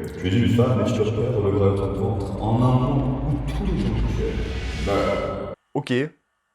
Tu es une femme et tu dois perdre le gras de ton ventre en un moment où tous les gens t'aiment. Ok,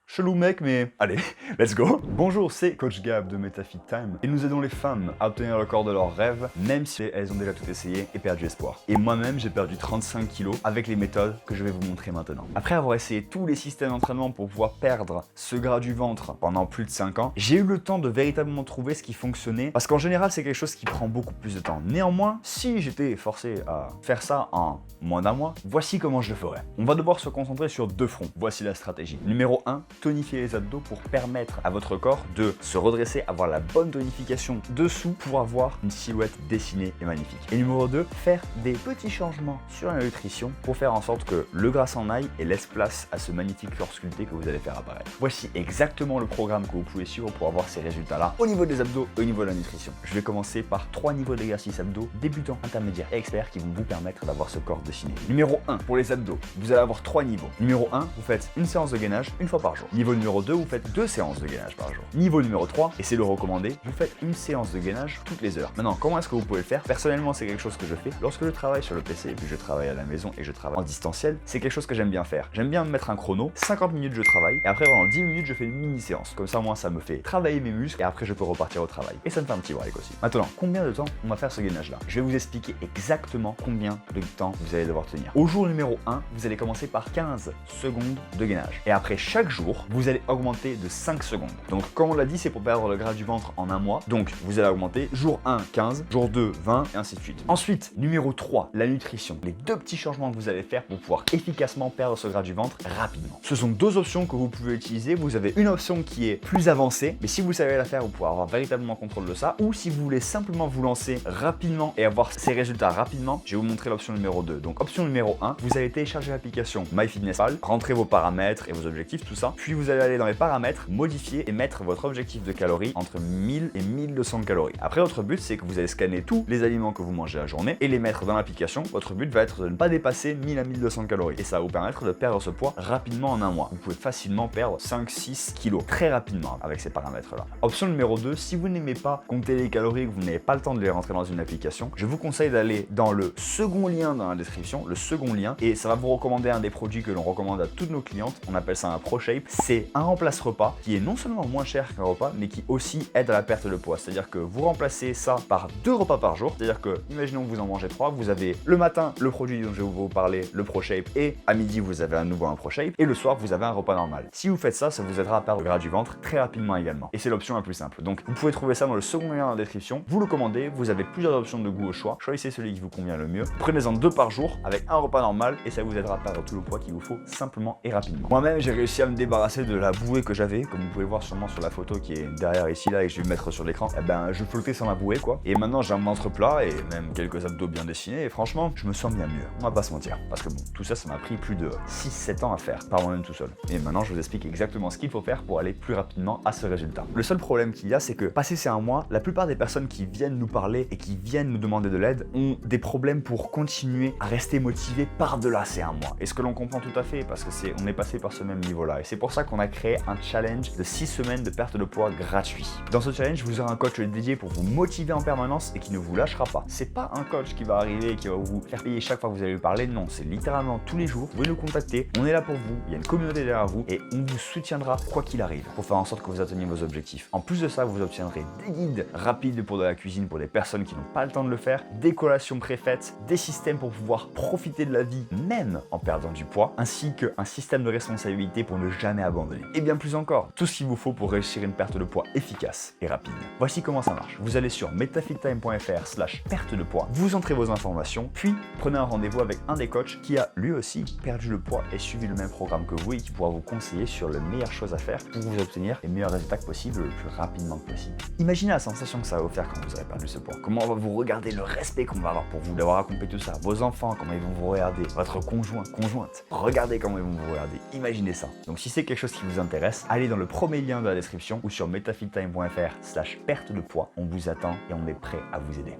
chelou mec, mais allez, let's go. Bonjour, c'est Coach Gab de MetaFit Time et nous aidons les femmes à obtenir le corps de leurs rêves, même si elles ont déjà tout essayé et perdu espoir. Et moi-même, j'ai perdu 35 kilos avec les méthodes que je vais vous montrer maintenant. Après avoir essayé tous les systèmes d'entraînement pour pouvoir perdre ce gras du ventre pendant plus de 5 ans, j'ai eu le temps de véritablement trouver ce qui fonctionnait, parce qu'en général, c'est quelque chose qui prend beaucoup plus de temps. Néanmoins, si j'étais forcé à faire ça en moins d'un mois, voici comment je le ferais. On va devoir se concentrer sur deux fronts. Voici la stratégie. Numéro 1, tonifier les abdos pour permettre à votre corps de se redresser, avoir la bonne tonification dessous pour avoir une silhouette dessinée et magnifique. Et numéro 2, faire des petits changements sur la nutrition pour faire en sorte que le gras s'en aille et laisse place à ce magnifique corps sculpté que vous allez faire apparaître. Voici exactement le programme que vous pouvez suivre pour avoir ces résultats-là au niveau des abdos et au niveau de la nutrition. Je vais commencer par 3 niveaux d'exercice abdos, débutants, intermédiaires et experts, qui vont vous permettre d'avoir ce corps dessiné. Numéro 1, pour les abdos, vous allez avoir 3 niveaux. Numéro 1, vous faites une séance de gainage une fois par jour. Niveau numéro 2, vous faites 2 séances de gainage par jour. Niveau numéro 3, et c'est le recommandé, vous faites une séance de gainage toutes les heures. Maintenant, comment est-ce que vous pouvez le faire? Personnellement, c'est quelque chose que je fais lorsque je travaille sur le PC et puis je travaille à la maison et je travaille en distanciel. C'est quelque chose que j'aime bien faire. J'aime bien me mettre un chrono, 50 minutes je travaille et après pendant 10 minutes je fais une mini séance. Comme ça, moi, ça me fait travailler mes muscles et après je peux repartir au travail. Et ça me fait un petit break aussi. Maintenant, combien de temps on va faire ce gainage là? Je vais vous expliquer exactement combien de temps vous allez devoir tenir. Au jour numéro 1, vous allez commencer par 15 secondes de gainage. Et après chaque jour, vous allez augmenter de 5 secondes. Donc comme on l'a dit, c'est pour perdre le gras du ventre en un mois. Donc vous allez augmenter jour 1, 15, jour 2, 20 et ainsi de suite. Ensuite, numéro 3, la nutrition. Les deux petits changements que vous allez faire pour pouvoir efficacement perdre ce gras du ventre rapidement. Ce sont deux options que vous pouvez utiliser. Vous avez une option qui est plus avancée, mais si vous savez la faire, vous pourrez avoir véritablement contrôle de ça. Ou si vous voulez simplement vous lancer rapidement et avoir ces résultats rapidement, je vais vous montrer l'option numéro 2. Donc option numéro 1, vous allez télécharger l'application MyFitnessPal, rentrer vos paramètres et vos objectifs, tout ça. Puis vous allez aller dans les paramètres, modifier et mettre votre objectif de calories entre 1000 et 1200 calories. Après, votre but, c'est que vous allez scanner tous les aliments que vous mangez la journée et les mettre dans l'application. Votre but va être de ne pas dépasser 1000 à 1200 calories. Et ça va vous permettre de perdre ce poids rapidement en un mois. Vous pouvez facilement perdre 5-6 kilos très rapidement avec ces paramètres-là. Option numéro 2, si vous n'aimez pas compter les calories et que vous n'avez pas le temps de les rentrer dans une application, je vous conseille d'aller dans le second lien dans la description, le second lien, et ça va vous recommander un des produits que l'on recommande à toutes nos clientes. On appelle ça un ProShape. C'est un remplace repas qui est non seulement moins cher qu'un repas, mais qui aussi aide à la perte de poids. C'est-à-dire que vous remplacez ça par 2 repas par jour. C'est-à-dire que, imaginons que vous en mangez 3, vous avez le matin le produit dont je vais vous parler, le ProShape, et à midi vous avez à nouveau un ProShape, et le soir vous avez un repas normal. Si vous faites ça, ça vous aidera à perdre le gras du ventre très rapidement également. Et c'est l'option la plus simple. Donc vous pouvez trouver ça dans le second lien dans la description. Vous le commandez, vous avez plusieurs options de goût au choix. Choisissez celui qui vous convient le mieux. Prenez-en 2 par jour avec un repas normal et ça vous aidera à perdre tout le poids qu'il vous faut simplement et rapidement. Moi-même, j'ai réussi à me débarrasser de la bouée que j'avais, comme vous pouvez le voir sûrement sur la photo qui est derrière ici là et que je vais mettre sur l'écran. Eh ben, je flottais sans ma bouée quoi. Et maintenant, j'ai un ventre plat et même quelques abdos bien dessinés et franchement, je me sens bien mieux. On va pas se mentir. Parce que bon, tout ça, ça m'a pris plus de 6-7 ans à faire par moi-même tout seul. Et maintenant, je vous explique exactement ce qu'il faut faire pour aller plus rapidement à ce résultat. Le seul problème qu'il y a, c'est que passé ces un mois, la plupart des personnes qui viennent nous parler et qui viennent nous demander de l'aide ont des problèmes pour continuer à rester motivés par-delà ces un mois. Et ce que l'on comprend tout à fait, parce que on est passé par ce même niveau-là. Et c'est pour ça qu'on a créé un challenge de 6 semaines de perte de poids gratuit. Dans ce challenge, vous aurez un coach dédié pour vous motiver en permanence et qui ne vous lâchera pas. C'est pas un coach qui va arriver et qui va vous faire payer chaque fois que vous allez lui parler. Non, c'est littéralement tous les jours. Vous pouvez nous contacter. On est là pour vous. Il y a une communauté derrière vous et on vous soutiendra quoi qu'il arrive pour faire en sorte que vous atteigniez vos objectifs. En plus de ça, vous obtiendrez des guides rapides pour de la cuisine pour des personnes qui n'ont pas le temps de le faire, des collations préfaites, des systèmes pour pouvoir profiter de la vie même en perdant du poids, ainsi qu'un système de responsabilité pour ne jamais abandonner. Et bien plus encore, tout ce qu'il vous faut pour réussir une perte de poids efficace et rapide. Voici comment ça marche. Vous allez sur metafittime.fr/perte de poids, vous entrez vos informations, puis prenez un rendez-vous avec un des coachs qui a lui aussi perdu le poids et suivi le même programme que vous et qui pourra vous conseiller sur les meilleures choses à faire pour vous obtenir les meilleurs résultats possibles le plus rapidement que possible. Imaginez la sensation que ça va vous faire quand vous aurez perdu ce poids. Comment on va vous regarder, le respect qu'on va avoir pour vous d'avoir accompli tout ça. Vos enfants, comment ils vont vous regarder. Votre conjoint, conjointe. Regardez comment ils vont vous regarder. Imaginez ça. Donc si c'est quelque chose qui vous intéresse, allez dans le premier lien de la description ou sur metafittime.fr/perte de poids. On vous attend et on est prêt à vous aider.